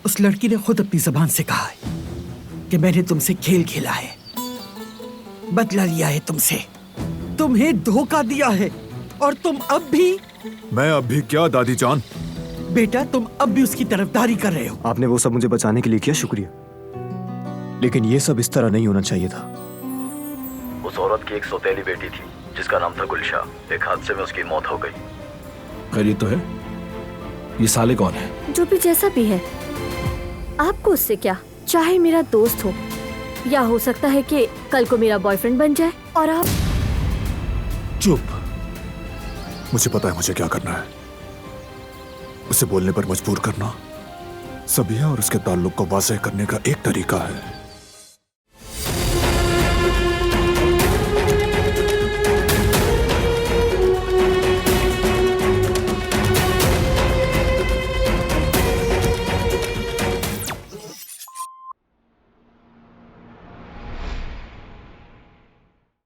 उस लड़की ने खुद अपनी जबान से कहा है कि मैंने तुमसे खेल खेला है, बदला लिया है तुमसे, तुम्हें धोखा दिया है और तुम अब भी। मैं अब भी क्या दादी जान? बेटा तुम अब भी उसकी तरफदारी कर रहे हो। आपने वो सब मुझे बचाने के लिए किया, शुक्रिया, लेकिन ये सब इस तरह नहीं होना चाहिए था। उस औरत की एक सौतेली बेटी थी जिसका नाम था गुलशा। एक हादसे में उसकी मौत हो गई। खैरियत तो है? ये साले कौन है? जो भी जैसा भी है, आपको उससे क्या? चाहे मेरा दोस्त हो या हो सकता है कि कल को मेरा बॉयफ्रेंड बन जाए और आप। चुप। मुझे पता है मुझे क्या करना है। उसे बोलने पर मजबूर करना, सबिया और उसके ताल्लुक को वाज़ेह करने का एक तरीका है।